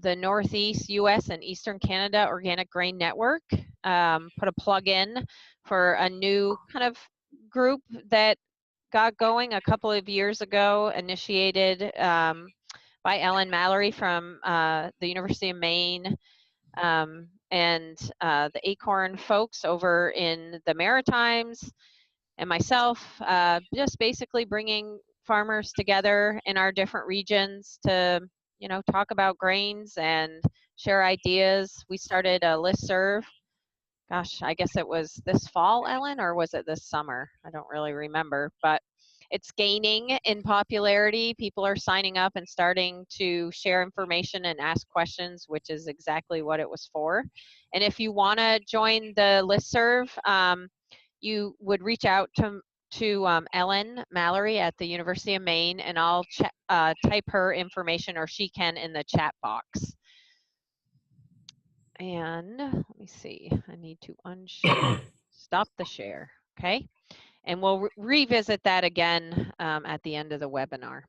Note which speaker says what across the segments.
Speaker 1: the Northeast US and Eastern Canada Organic Grain Network. Put a plug in for a new kind of group that got going a couple of years ago, initiated by Ellen Mallory from the University of Maine, and the ACORN folks over in the Maritimes, and myself, just basically bringing farmers together in our different regions to, you know, talk about grains and share ideas. We started a listserv. Gosh, I guess it was this fall, Ellen, or was it this summer? I don't really remember, but it's gaining in popularity. People are signing up and starting to share information and ask questions, which is exactly what it was for. And if you want to join the listserv, you would reach out to Ellen Mallory at the University of Maine, and I'll type her information, or she can, in the chat box. And let me see, I need to unshare, stop the share, okay? And we'll revisit that again at the end of the webinar.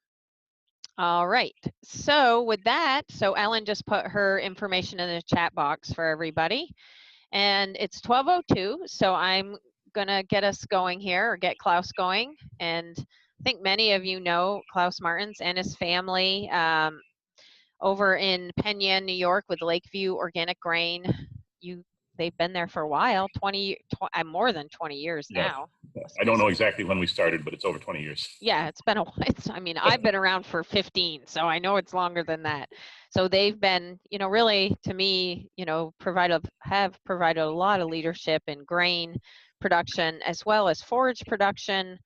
Speaker 1: All right, so with that, so Ellen just put her information in the chat box for everybody. And it's 12:02, so I'm gonna get us going here, or get Klaus going. And I think many of you know Klaas Martens and his family over in Penn Yan, New York, with Lakeview Organic Grain. They've been there for a while, more than 20 years now.
Speaker 2: Yeah. I don't know exactly when we started, but it's over 20 years.
Speaker 1: Yeah, it's been a while. I mean, I've been around for 15, so I know it's longer than that. So they've been, you know, really, to me, you know, have provided a lot of leadership in grain production as well as forage production,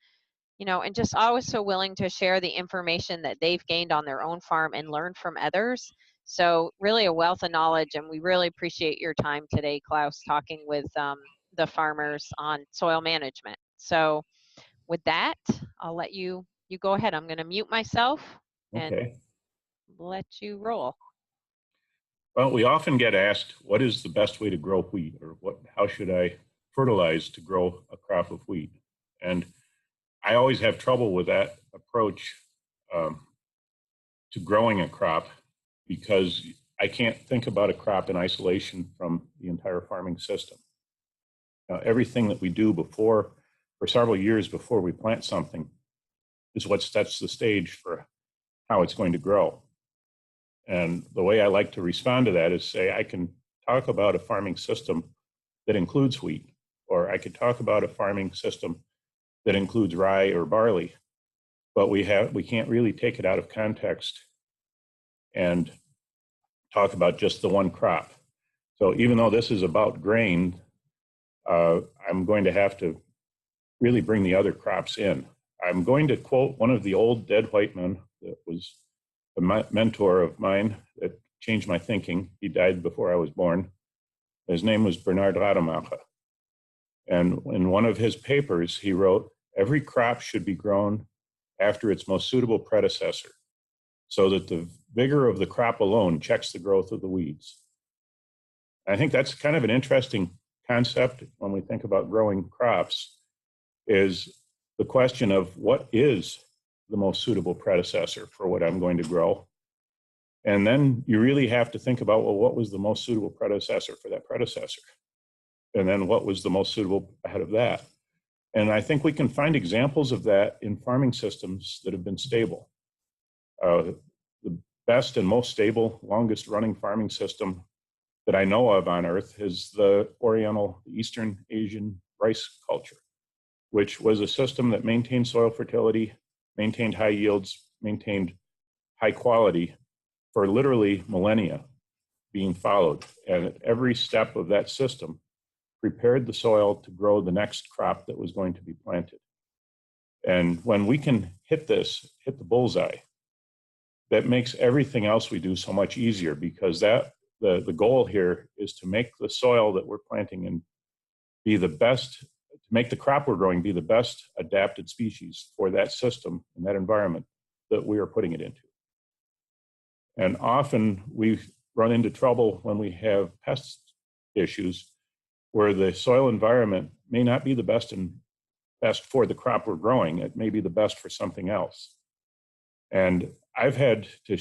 Speaker 1: you know, and just always so willing to share the information that they've gained on their own farm and learn from others. So really a wealth of knowledge, and we really appreciate your time today, Klaus, talking with the farmers on soil management. So with that, I'll let you go ahead. I'm going to mute myself and let you roll.
Speaker 2: Well, we often get asked, what is the best way to grow wheat, or how should I fertilize to grow a crop of wheat? And I always have trouble with that approach to growing a crop, because I can't think about a crop in isolation from the entire farming system. Everything that we do for several years before we plant something is what sets the stage for how it's going to grow. And the way I like to respond to that is say, I can talk about a farming system that includes wheat, or I could talk about a farming system that includes rye or barley, but we can't really take it out of context and talk about just the one crop. So even though this is about grain, I'm going to have to really bring the other crops in. I'm going to quote one of the old dead white men that was a mentor of mine that changed my thinking. He died before I was born. His name was Bernard Rademacher. And in one of his papers, he wrote, every crop should be grown after its most suitable predecessor, so that the vigor of the crop alone checks the growth of the weeds. I think that's kind of an interesting concept when we think about growing crops, is the question of what is the most suitable predecessor for what I'm going to grow. And then you really have to think about, well, what was the most suitable predecessor for that predecessor? And then what was the most suitable ahead of that? And I think we can find examples of that in farming systems that have been stable. The best and most stable, longest running farming system that I know of on earth is the Oriental, Eastern Asian rice culture, which was a system that maintained soil fertility, maintained high yields, maintained high quality for literally millennia being followed. And at every step of that system prepared the soil to grow the next crop that was going to be planted. And when we can hit the bullseye, that makes everything else we do so much easier, because the goal here is to make the soil that we're planting in be the best, to make the crop we're growing be the best adapted species for that system and that environment that we are putting it into. And often we run into trouble when we have pest issues where the soil environment may not be the best for the crop we're growing. It may be the best for something else. And I've had to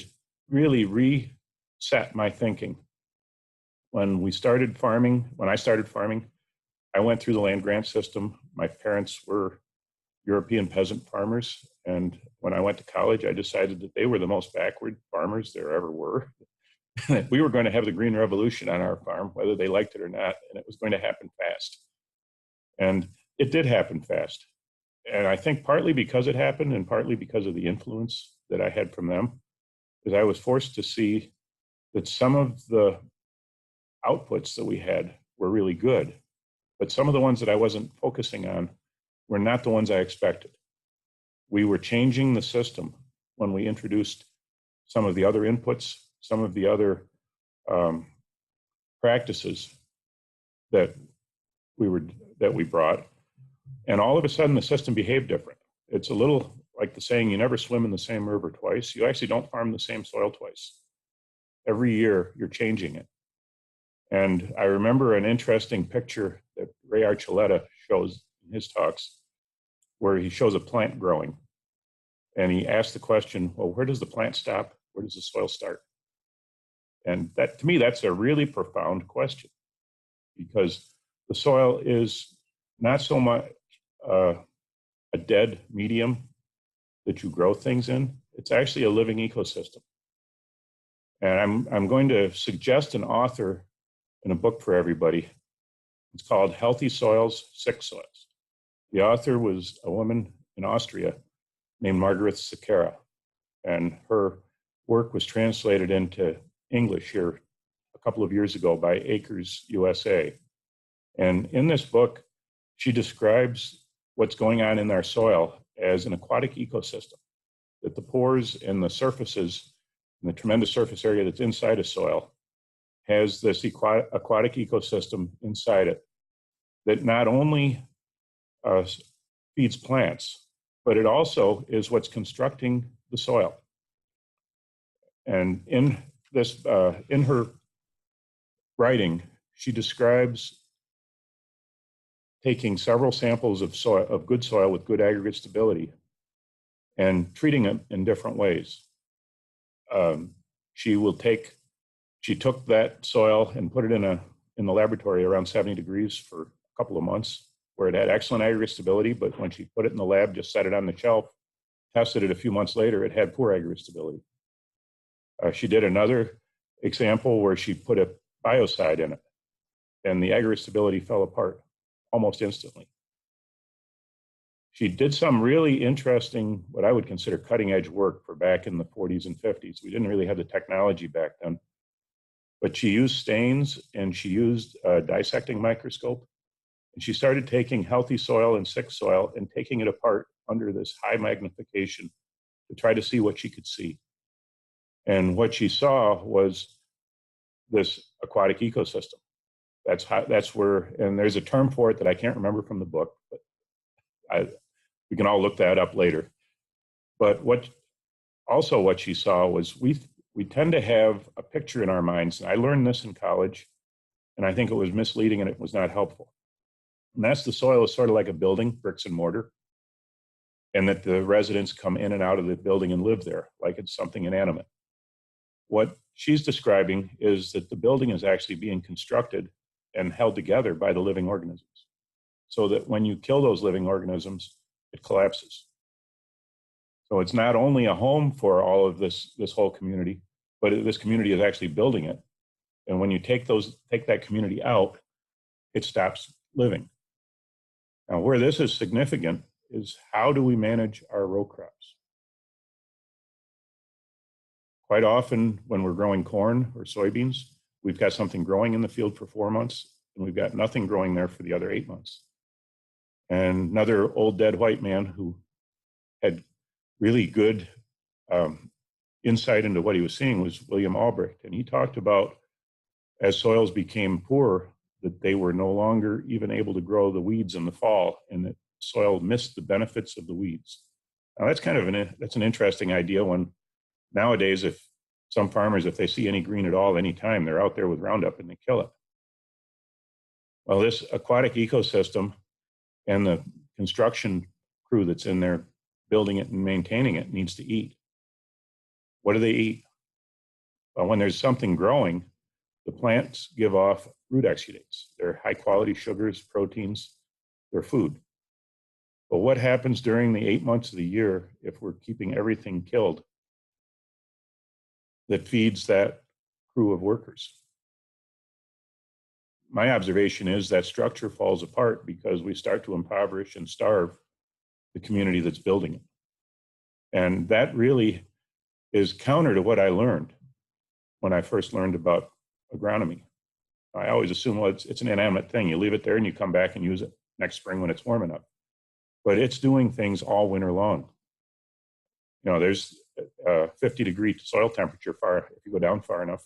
Speaker 2: really set my thinking. When I started farming, I went through the land grant system. My parents were European peasant farmers. And when I went to college, I decided that they were the most backward farmers there ever were. We were going to have the green revolution on our farm, whether they liked it or not, and it was going to happen fast. And it did happen fast. And I think partly because it happened and partly because of the influence that I had from them, is I was forced to see that some of the outputs that we had were really good, but some of the ones that I wasn't focusing on were not the ones I expected. We were changing the system when we introduced some of the other inputs, some of the other practices that we brought, and all of a sudden the system behaved different. It's a little like the saying, you never swim in the same river twice. You actually don't farm the same soil twice. Every year you're changing it. And I remember an interesting picture that Ray Archuleta shows in his talks, where he shows a plant growing. And he asks the question, well, where does the plant stop? Where does the soil start? And that, to me, that's a really profound question, because the soil is not so much a dead medium that you grow things in. It's actually a living ecosystem. And I'm going to suggest an author in a book for everybody. It's called Healthy Soils, Sick Soils. The author was a woman in Austria named Margaret Sekera, and her work was translated into English here a couple of years ago by Acres USA. And in this book, she describes what's going on in our soil as an aquatic ecosystem, that the pores and the surfaces and the tremendous surface area that's inside a soil has this aquatic ecosystem inside it that not only feeds plants, but it also is what's constructing the soil. And in her writing, she describes taking several samples of soil, of good soil with good aggregate stability, and treating it in different ways. She took that soil and put it in the laboratory around 70 degrees for a couple of months, where it had excellent aggregate stability, but when she put it in the lab, just set it on the shelf, tested it a few months later, it had poor aggregate stability. She did another example where she put a biocide in it, and the aggregate stability fell apart almost instantly. She did some really interesting, what I would consider cutting edge work for back in the 40s and 50s. We didn't really have the technology back then, but she used stains and she used a dissecting microscope. And she started taking healthy soil and sick soil and taking it apart under this high magnification to try to see what she could see. And what she saw was this aquatic ecosystem. That's where, and there's a term for it that I can't remember from the book, but we can all look that up later. But what she saw was we tend to have a picture in our minds, and I learned this in college, and I think it was misleading and it was not helpful. And that's the soil is sort of like a building, bricks and mortar, and that the residents come in and out of the building and live there like it's something inanimate. What she's describing is that the building is actually being constructed and held together by the living organisms, so that when you kill those living organisms, it collapses. So it's not only a home for all of this whole community, but this community is actually building it. And when you take that community out, it stops living. Now, where this is significant is how do we manage our row crops? Quite often when we're growing corn or soybeans, we've got something growing in the field for 4 months, and we've got nothing growing there for the other 8 months. And another old dead white man who had really good insight into what he was seeing was William Albrecht. And he talked about, as soils became poor, that they were no longer even able to grow the weeds in the fall, and that soil missed the benefits of the weeds. Now that's kind of that's an interesting idea, when nowadays, if some farmers, if they see any green at all, anytime, they're out there with Roundup and they kill it. Well, this aquatic ecosystem and the construction crew that's in there building it and maintaining it needs to eat. What do they eat? But when there's something growing, the plants give off root exudates. They're high quality sugars, proteins, they're food. But what happens during the 8 months of the year if we're keeping everything killed that feeds that crew of workers? My observation is that structure falls apart because we start to impoverish and starve the community that's building it. And that really is counter to what I learned when I first learned about agronomy. I always assume, well, it's an inanimate thing. You leave it there and you come back and use it next spring when it's warm enough. But it's doing things all winter long. You know, there's 50-degree soil temperature if you go down far enough.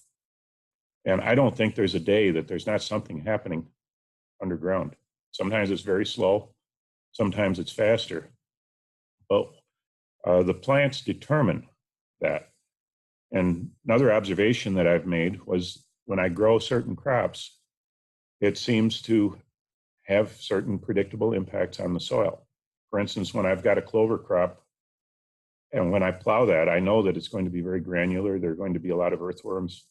Speaker 2: And I don't think there's a day that there's not something happening underground. Sometimes it's very slow, sometimes it's faster. But the plants determine that. And another observation that I've made was when I grow certain crops, it seems to have certain predictable impacts on the soil. For instance, when I've got a clover crop, and when I plow that, I know that it's going to be very granular. There are going to be a lot of earthworms.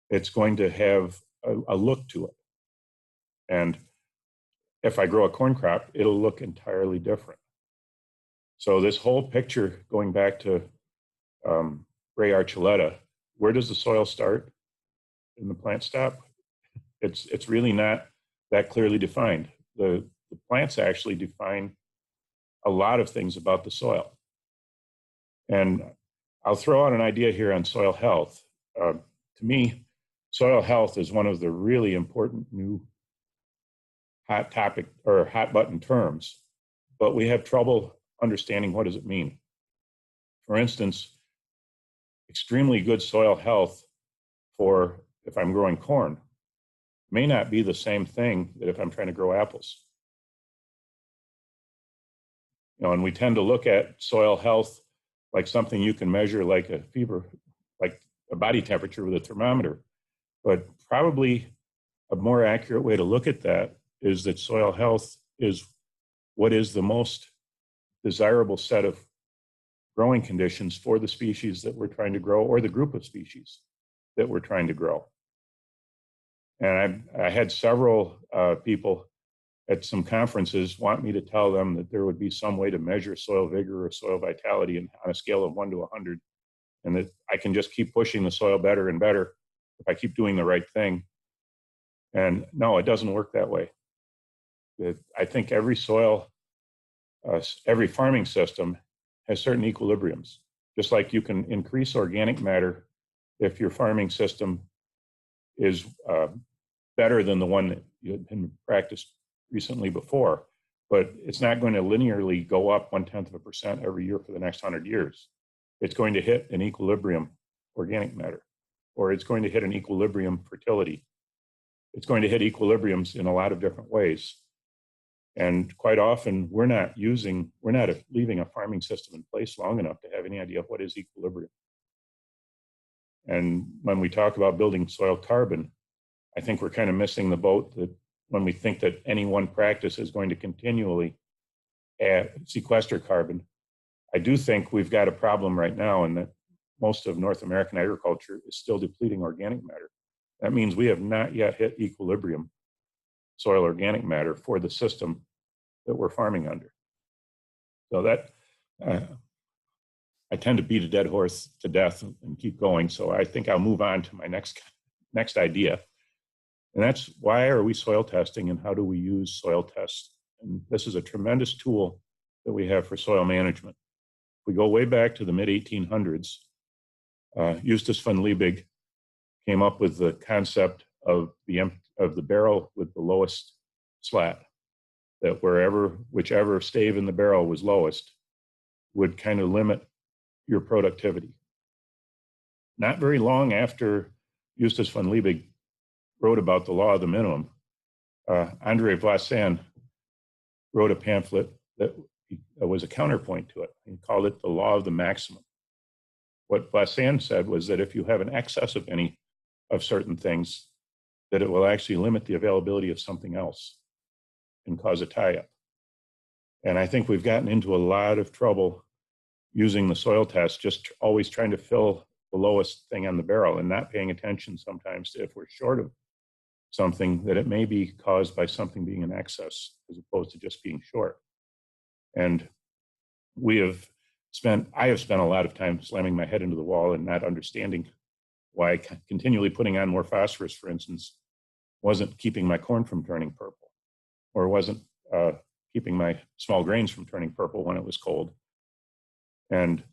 Speaker 2: It's going to have a look to it. And if I grow a corn crop, it'll look entirely different. So this whole picture, going back to Ray Archuleta, where does the soil start and the plant stop? It's really not that clearly defined. The plants actually define a lot of things about the soil. And I'll throw out an idea here on soil health. To me, soil health is one of the really important new hot topic or hot button terms, but we have trouble understanding what does it mean. For instance, extremely good soil health for if I'm growing corn may not be the same thing that if I'm trying to grow apples. You know, and we tend to look at soil health like something you can measure like a fever, like a body temperature with a thermometer. But probably a more accurate way to look at that is that soil health is what is the most desirable set of growing conditions for the species that we're trying to grow or the group of species that we're trying to grow. And I had several people at some conferences want me to tell them that there would be some way to measure soil vigor or soil vitality on a scale of 1 to 100, and that I can just keep pushing the soil better and better if I keep doing the right thing. And no, it doesn't work that way. I think every soil, every farming system has certain equilibriums. Just like you can increase organic matter if your farming system is better than the one that you had been practiced recently before, but it's not going to linearly go up 0.1% every year for the next 100 years. It's going to hit an equilibrium organic matter, or it's going to hit an equilibrium fertility. It's going to hit equilibriums in a lot of different ways. And quite often we're not leaving a farming system in place long enough to have any idea of what is equilibrium. And when we talk about building soil carbon, I think we're kind of missing the boat that when we think that any one practice is going to continually sequester carbon. I do think we've got a problem right now in that most of North American agriculture is still depleting organic matter. That means we have not yet hit equilibrium soil organic matter for the system that we're farming under. So that, I tend to beat a dead horse to death and keep going. So I think I'll move on to my next idea. And that's, why are we soil testing and how do we use soil tests? And this is a tremendous tool that we have for soil management. If we go way back to the mid-1800s, Justus von Liebig came up with the concept of the barrel with the lowest slat, that whichever stave in the barrel was lowest would kind of limit your productivity. Not very long after Justus von Liebig wrote about the law of the minimum, Andre Vlasan wrote a pamphlet that was a counterpoint to it. He called it the law of the maximum. What Vlasan said was that if you have an excess of any of certain things, that it will actually limit the availability of something else and cause a tie-up. And I think we've gotten into a lot of trouble using the soil test, just always trying to fill the lowest thing on the barrel and not paying attention sometimes to if we're short of something, that it may be caused by something being in excess as opposed to just being short. And I have spent a lot of time slamming my head into the wall and not understanding why continually putting on more phosphorus, for instance, wasn't keeping my corn from turning purple, or wasn't keeping my small grains from turning purple when it was cold. And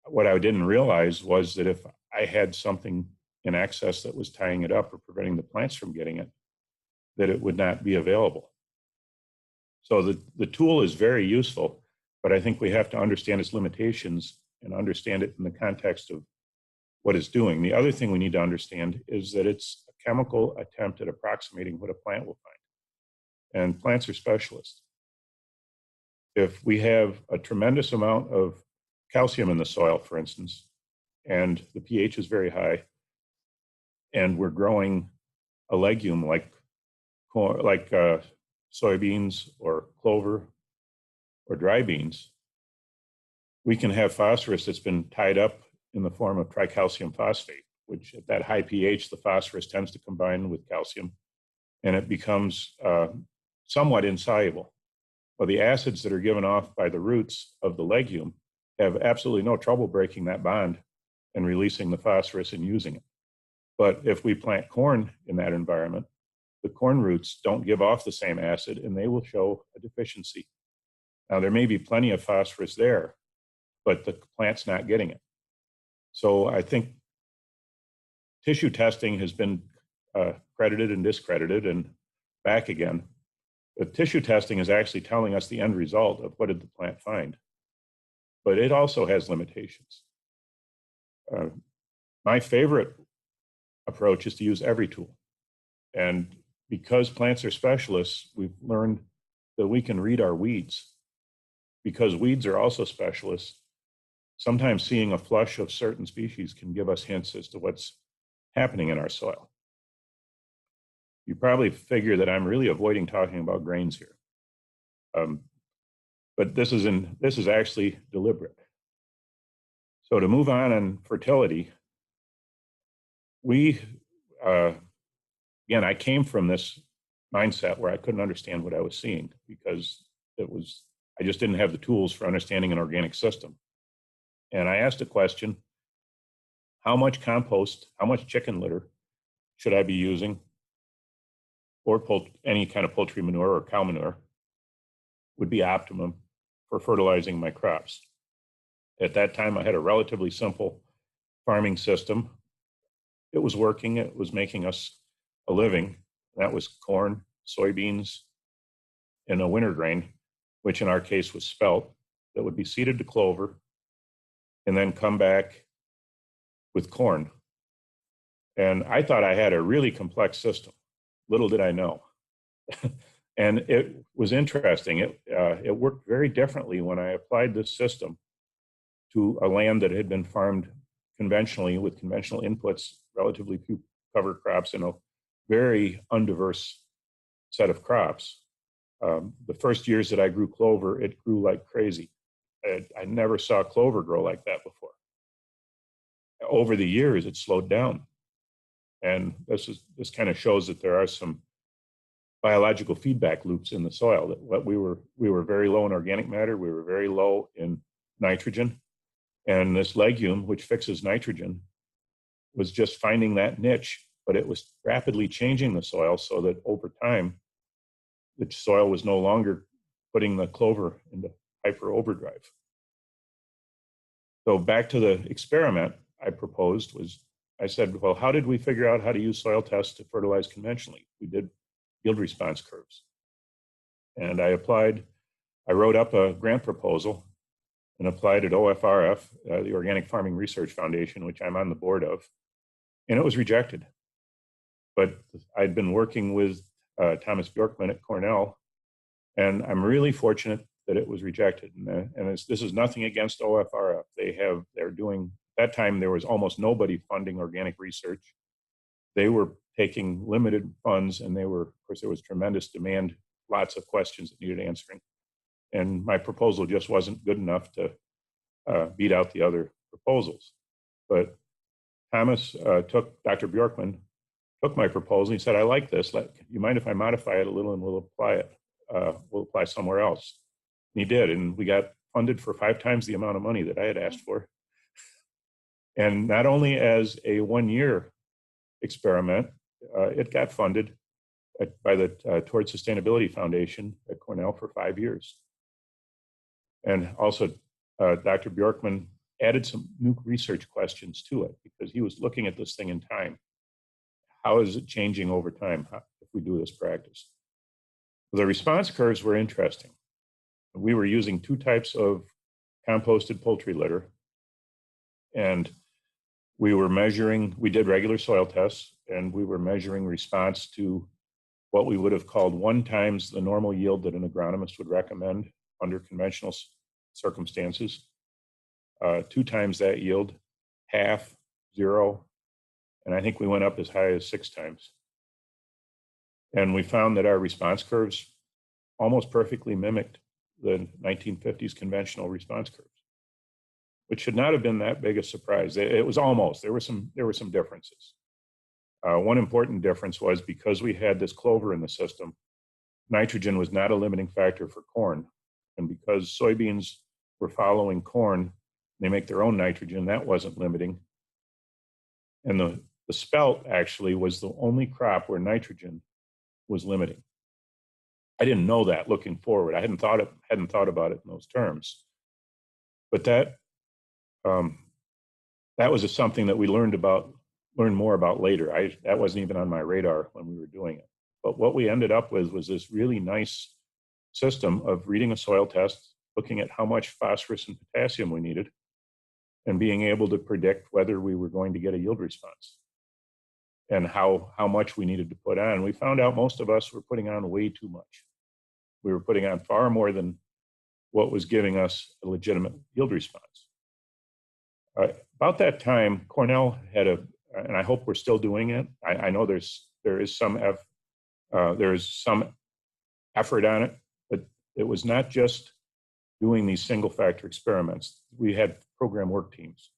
Speaker 2: what I didn't realize was that if I had something in excess that was tying it up or preventing the plants from getting it, that it would not be available. So the tool is very useful, but I think we have to understand its limitations and understand it in the context of what it's doing. The other thing we need to understand is that it's a chemical attempt at approximating what a plant will find. And plants are specialists. If we have a tremendous amount of calcium in the soil, for instance, and the pH is very high, and we're growing a legume like soybeans or clover or dry beans, we can have phosphorus that's been tied up in the form of tricalcium phosphate, which at that high pH, the phosphorus tends to combine with calcium, and it becomes somewhat insoluble. Well, the acids that are given off by the roots of the legume have absolutely no trouble breaking that bond and releasing the phosphorus and using it. But if we plant corn in that environment, the corn roots don't give off the same acid and they will show a deficiency. Now, there may be plenty of phosphorus there, but the plant's not getting it. So I think tissue testing has been credited and discredited and back again. But tissue testing is actually telling us the end result of what did the plant find. But it also has limitations. My favorite approach is to use every tool. And because plants are specialists, we've learned that we can read our weeds. Because weeds are also specialists, sometimes seeing a flush of certain species can give us hints as to what's happening in our soil. You probably figure that I'm really avoiding talking about grains here. But this is actually deliberate. So to move on fertility, again, I came from this mindset where I couldn't understand what I was seeing because I just didn't have the tools for understanding an organic system. And I asked a question, how much compost, how much chicken litter should I be using, or any kind of poultry manure or cow manure would be optimum for fertilizing my crops? At that time, I had a relatively simple farming system. It was working, it was making us a living. That was corn, soybeans, and a winter grain, which in our case was spelt, that would be seeded to clover and then come back with corn. And I thought I had a really complex system. Little did I know. And it was interesting. It worked very differently when I applied this system to a land that had been farmed conventionally with conventional inputs, relatively few cover crops, and a very undiverse set of crops. The first years that I grew clover, it grew like crazy. I never saw clover grow like that before. Over the years, it slowed down. And this kind of shows that there are some biological feedback loops in the soil. That we were very low in organic matter, we were very low in nitrogen, and this legume, which fixes nitrogen, was just finding that niche, but it was rapidly changing the soil so that over time, the soil was no longer putting the clover into hyper overdrive. So back to the experiment I proposed was, I said, well, how did we figure out how to use soil tests to fertilize conventionally? We did yield response curves. And I wrote up a grant proposal and applied at OFRF, the Organic Farming Research Foundation, which I'm on the board of, and it was rejected. But I'd been working with Thomas Bjorkman at Cornell, and I'm really fortunate that it was rejected. And this is nothing against OFRF. They're doing, at that time, there was almost nobody funding organic research. They were taking limited funds, and of course, there was tremendous demand, lots of questions that needed answering. And my proposal just wasn't good enough to beat out the other proposals. But Thomas Dr. Bjorkman took my proposal. He said, I like this. You mind if I modify it a little and we'll apply it? We'll apply somewhere else. And he did, and we got funded for 5 times the amount of money that I had asked for. And not only as a 1-year experiment, it got funded by the Towards Sustainability Foundation at Cornell for 5 years. And also, Dr. Bjorkman added some new research questions to it because he was looking at this thing in time. How is it changing over time if we do this practice? The response curves were interesting. We were using 2 types of composted poultry litter, and we were measuring, we did regular soil tests, and we were measuring response to what we would have called 1 times the normal yield that an agronomist would recommend under conventional circumstances, 2 times that yield, half, 0, and I think we went up as high as 6 times. And we found that our response curves almost perfectly mimicked the 1950s conventional response curves, which should not have been that big a surprise. It was almost. There were some differences. One important difference was because we had this clover in the system, nitrogen was not a limiting factor for corn. And because soybeans were following corn, they make their own nitrogen, that wasn't limiting. And the spelt actually was the only crop where nitrogen was limiting. I didn't know that looking forward. I hadn't thought about it in those terms. But that was something that we learned more about later. That wasn't even on my radar when we were doing it. But what we ended up with was this really nice system of reading a soil test, looking at how much phosphorus and potassium we needed, and being able to predict whether we were going to get a yield response and how much we needed to put on. We found out most of us were putting on way too much. We were putting on far more than what was giving us a legitimate yield response. About that time, Cornell had and I hope we're still doing it. I know there is some effort on it, but it was not just doing these single factor experiments. We had program work teams.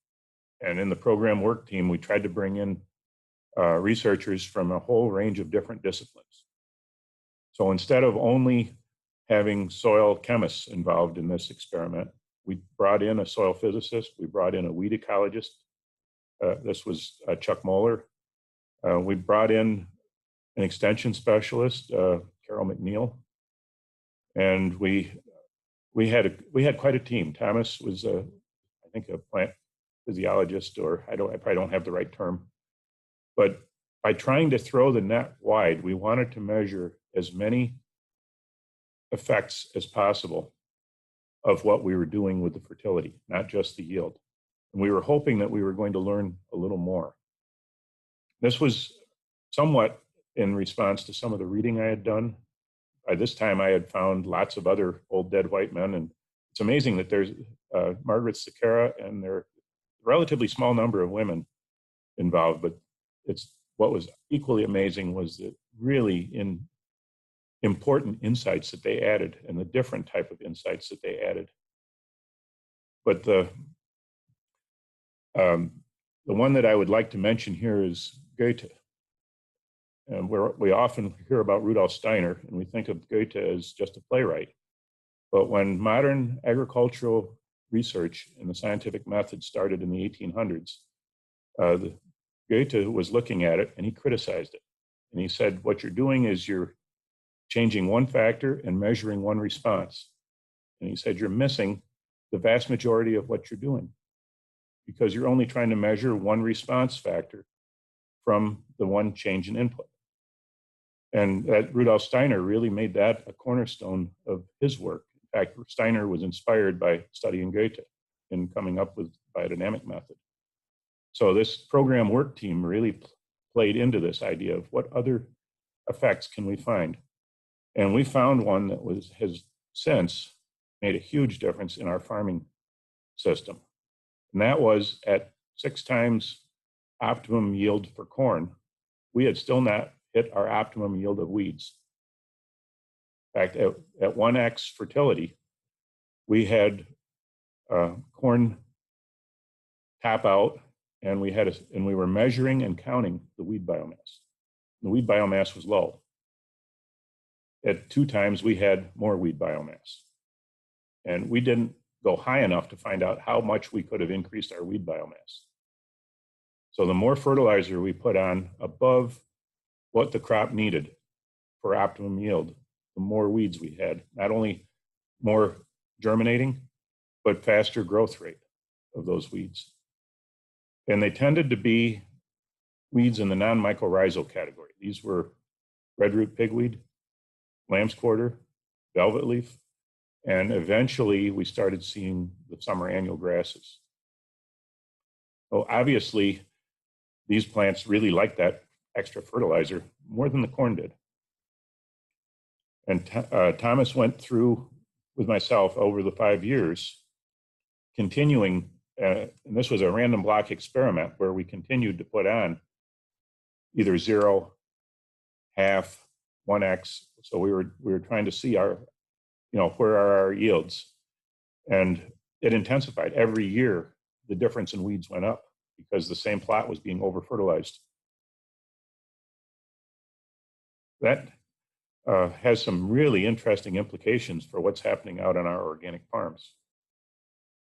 Speaker 2: And in the program work team, we tried to bring in researchers from a whole range of different disciplines. So instead of only having soil chemists involved in this experiment, we brought in a soil physicist, we brought in a weed ecologist. This was Chuck Moeller. We brought in an extension specialist, Carol McNeil, and we had quite a team. Thomas was, I think, a plant physiologist, or I probably don't have the right term. But by trying to throw the net wide, we wanted to measure as many effects as possible of what we were doing with the fertility, not just the yield. And we were hoping that we were going to learn a little more. This was somewhat in response to some of the reading I had done. By this time, I had found lots of other old dead white men, and it's amazing that there's Margaret Sakara, and there are a relatively small number of women involved, but what was equally amazing was the really important insights that they added and the different type of insights that they added. But the one that I would like to mention here is Goethe. And we often hear about Rudolf Steiner, and we think of Goethe as just a playwright. But when modern agricultural research and the scientific method started in the 1800s, Goethe was looking at it and he criticized it. And he said, what you're doing is you're changing one factor and measuring one response. And he said, you're missing the vast majority of what you're doing because you're only trying to measure one response factor from the one change in input. And that Rudolf Steiner really made that a cornerstone of his work. In fact, Steiner was inspired by studying Goethe in coming up with biodynamic method. So this program work team really played into this idea of what other effects can we find. And we found one that has since made a huge difference in our farming system. And that was at 6 times optimum yield for corn, we had still not hit our optimum yield of weeds. In fact, at 1x fertility, we had corn top out and we were measuring and counting the weed biomass. The weed biomass was low. At 2 times, we had more weed biomass. And we didn't go high enough to find out how much we could have increased our weed biomass. So the more fertilizer we put on above what the crop needed for optimum yield, the more weeds we had. Not only more germinating, but faster growth rate of those weeds. And they tended to be weeds in the non-mycorrhizal category. These were redroot pigweed, lamb's quarter, velvet leaf, and eventually we started seeing the summer annual grasses. Well, obviously, these plants really liked that extra fertilizer more than the corn did. And Thomas went through with myself over the 5 years, continuing, and this was a random block experiment where we continued to put on either 0, half, 1x. So we were trying to see our, where are our yields? And it intensified every year. The difference in weeds went up because the same plot was being over fertilized. That has some really interesting implications for what's happening out on our organic farms.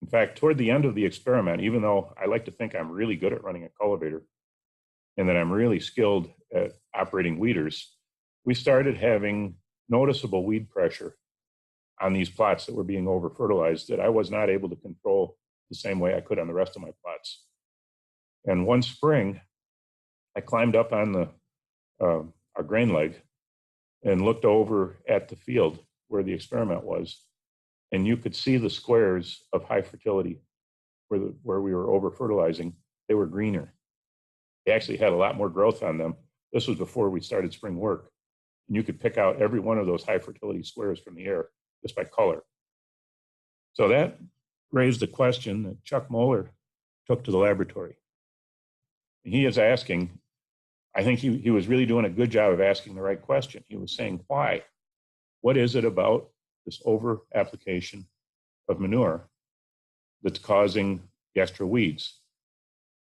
Speaker 2: In fact, toward the end of the experiment, even though I like to think I'm really good at running a cultivator and that I'm really skilled at operating weeders, we started having noticeable weed pressure on these plots that were being over fertilized that I was not able to control the same way I could on the rest of my plots. And one spring, I climbed up on our grain leg and looked over at the field where the experiment was, and you could see the squares of high fertility where we were over fertilizing. They were greener. They actually had a lot more growth on them. This was before we started spring work. And you could pick out every one of those high fertility squares from the air just by color. So that raised a question that Chuck Moeller took to the laboratory. And he is asking, I think he was really doing a good job of asking the right question. He was saying, why? What is it about this over application of manure that's causing the extra weeds?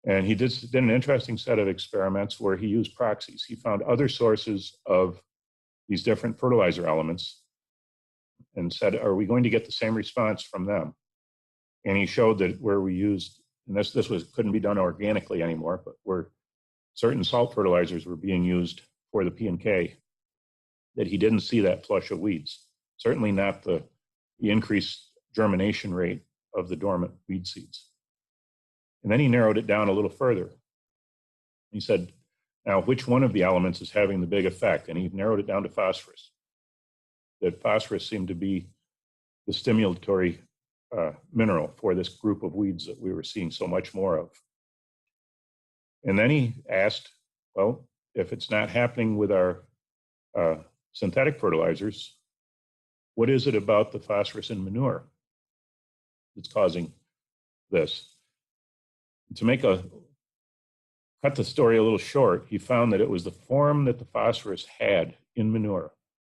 Speaker 2: And he did an interesting set of experiments where he used proxies. He found other sources of these different fertilizer elements and said, are we going to get the same response from them? And he showed that where we used, and this couldn't be done organically anymore, but where certain salt fertilizers were being used for the P&K, that he didn't see that flush of weeds. Certainly not the increased germination rate of the dormant weed seeds. And then he narrowed it down a little further. He said, now, which one of the elements is having the big effect? And he narrowed it down to phosphorus. That phosphorus seemed to be the stimulatory mineral for this group of weeds that we were seeing so much more of. And then he asked, well, if it's not happening with our synthetic fertilizers, what is it about the phosphorus in manure that's causing this? To cut the story a little short, he found that it was the form that the phosphorus had in manure.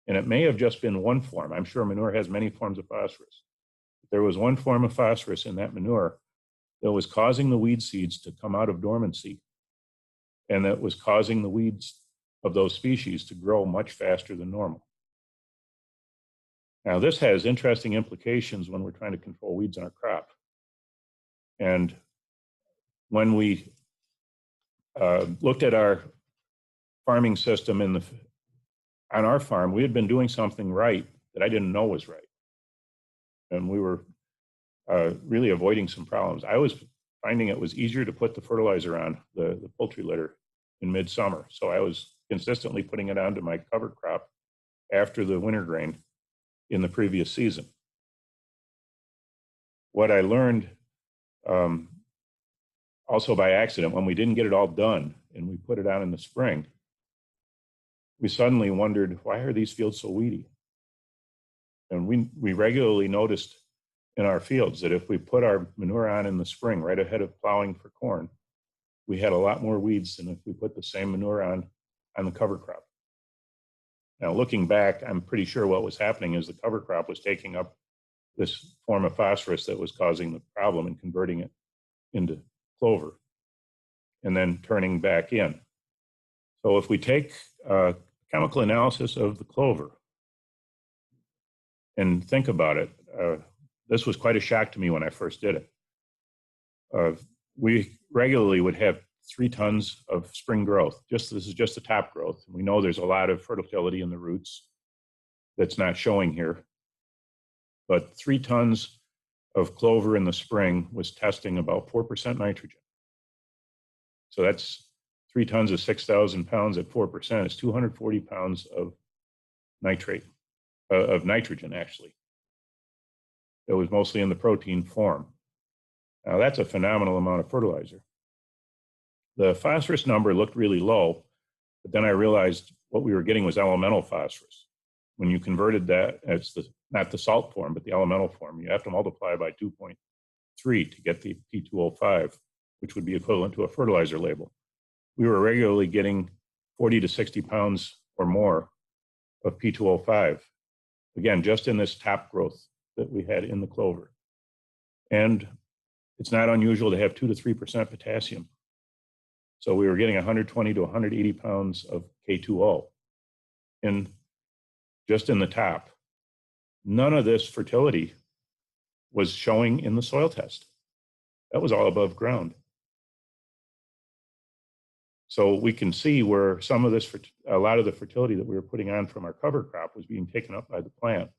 Speaker 2: And it may have just been one form. I'm sure manure has many forms of phosphorus. But there was one form of phosphorus in that manure that was causing the weed seeds to come out of dormancy, and that was causing the weeds of those species to grow much faster than normal. Now, this has interesting implications when we're trying to control weeds in our crop. And when we looked at our farming system on our farm, we had been doing something right that I didn't know was right. And we were really avoiding some problems. I was finding it was easier to put the fertilizer on the poultry litter in midsummer. So I was consistently putting it onto my cover crop after the winter grain in the previous season. What I learned also by accident, when we didn't get it all done and we put it on in the spring, we suddenly wondered, why are these fields so weedy? And we regularly noticed in our fields that if we put our manure on in the spring, right ahead of plowing for corn, we had a lot more weeds than if we put the same manure on the cover crop. Now, looking back, I'm pretty sure what was happening is the cover crop was taking up this form of phosphorus that was causing the problem and converting it into clover. and then turning back in. So if we take chemical analysis of the clover and think about it, this was quite a shock to me when I first did it. We regularly would have 3 tons of spring growth. This is just the top growth. We know there's a lot of fertility in the roots that's not showing here. But 3 tons of clover in the spring was testing about 4% nitrogen. So that's 3 tons of 6,000 pounds at 4% is 240 pounds of nitrate, of nitrogen actually. It was mostly in the protein form. Now that's a phenomenal amount of fertilizer. The phosphorus number looked really low, but then I realized what we were getting was elemental phosphorus. When you converted that, it's not the salt form, but the elemental form, you have to multiply by 2.3 to get the P2O5, which would be equivalent to a fertilizer label. We were regularly getting 40 to 60 pounds or more of P2O5, again, just in this top growth that we had in the clover. And it's not unusual to have 2 to 3% potassium. So we were getting 120 to 180 pounds of K2O just in the top. None of this fertility was showing in the soil test. That was all above ground. So we can see where some of this, a lot of the fertility that we were putting on from our cover crop was being taken up by the plant.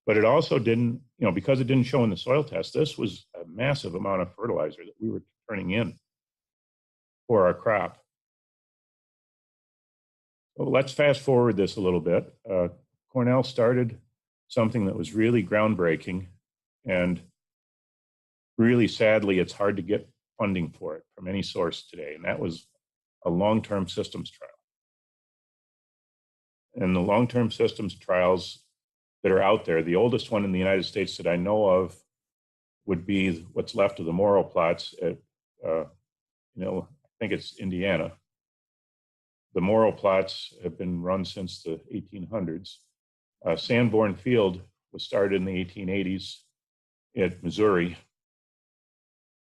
Speaker 2: But it also didn't, because it didn't show in the soil test, this was a massive amount of fertilizer that we were turning in for our crop. So let's fast forward this a little bit. Cornell started something that was really groundbreaking, and really sadly, it's hard to get funding for it from any source today, and that was a long-term systems trial. And the long-term systems trials that are out there, the oldest one in the United States that I know of would be what's left of the Morrow plots at, I think it's Indiana. The Morrow plots have been run since the 1800s. Sanborn Field was started in the 1880s at Missouri.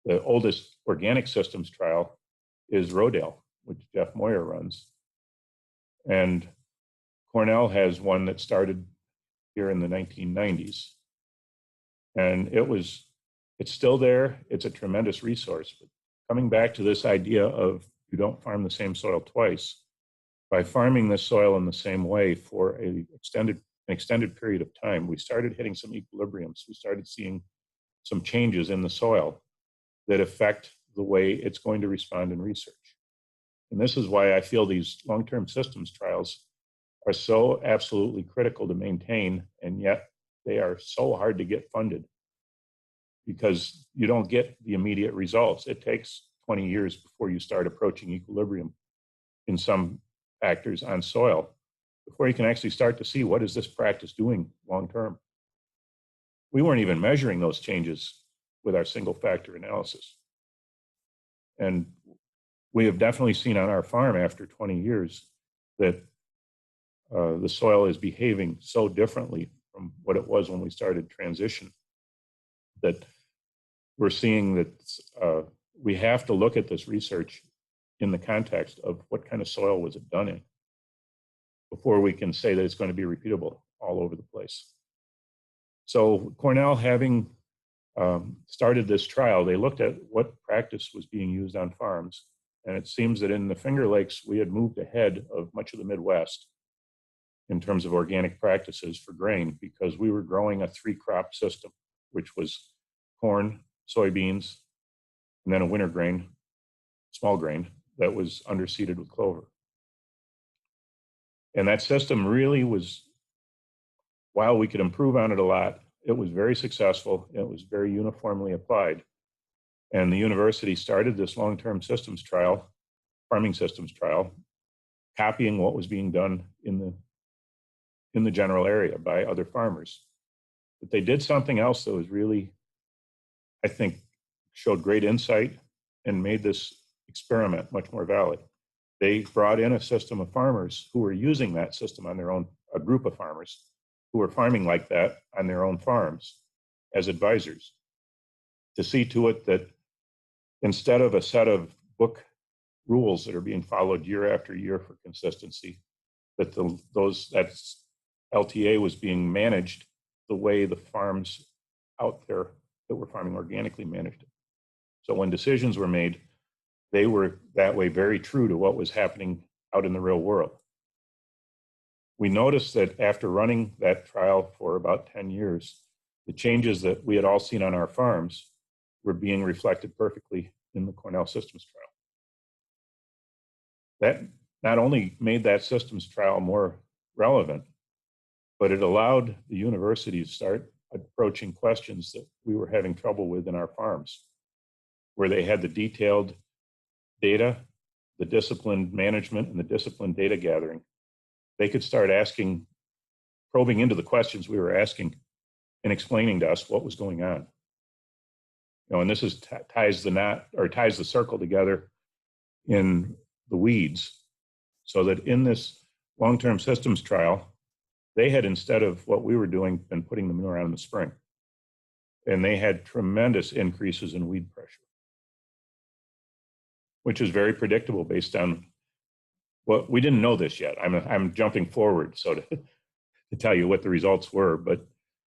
Speaker 2: The oldest organic systems trial is Rodale, which Jeff Moyer runs. And Cornell has one that started here in the 1990s. And it's still there. It's a tremendous resource. But coming back to this idea of you don't farm the same soil twice, by farming this soil in the same way for an extended period of time, we started hitting some equilibriums. We started seeing some changes in the soil that affect the way it's going to respond in research. And this is why I feel these long-term systems trials are so absolutely critical to maintain, and yet they are so hard to get funded because you don't get the immediate results. It takes 20 years before you start approaching equilibrium in some factors on soil, before you can actually start to see what is this practice doing long-term. We weren't even measuring those changes with our single factor analysis. And we have definitely seen on our farm after 20 years that the soil is behaving so differently from what it was when we started transition, that we're seeing that we have to look at this research in the context of what kind of soil was it done in before we can say that it's going to be repeatable all over the place. So Cornell, having started this trial, they looked at what practice was being used on farms. And it seems that in the Finger Lakes, we had moved ahead of much of the Midwest in terms of organic practices for grain, because we were growing a 3-crop system, which was corn, soybeans, and then a winter grain, small grain, that was underseeded with clover. And that system really was, while we could improve on it a lot, it was very successful. It was very uniformly applied. And the university started this long-term systems trial, farming systems trial, copying what was being done in the general area by other farmers. But they did something else that was really, I think, showed great insight and made this experiment much more valid. They brought in a system of farmers who were using that system on their own, a group of farmers who were farming like that on their own farms as advisors, to see to it that instead of a set of book rules that are being followed year after year for consistency, that that LTA was being managed the way the farms out there that were farming organically managed it. So when decisions were made, they were that way very true to what was happening out in the real world. We noticed that after running that trial for about 10 years, the changes that we had all seen on our farms were being reflected perfectly in the Cornell systems trial. That not only made that systems trial more relevant, but it allowed the university to start approaching questions that we were having trouble with in our farms, where they had the detailed data, the disciplined management, and the disciplined data gathering. They could start probing into the questions we were asking and explaining to us what was going on. And this is ties the circle together in the weeds, so that in this long-term systems trial, they had, instead of what we were doing, been putting the manure on in the spring. And they had tremendous increases in weed pressure, which is very predictable based on what we didn't know this yet. I'm jumping forward so to tell you what the results were, but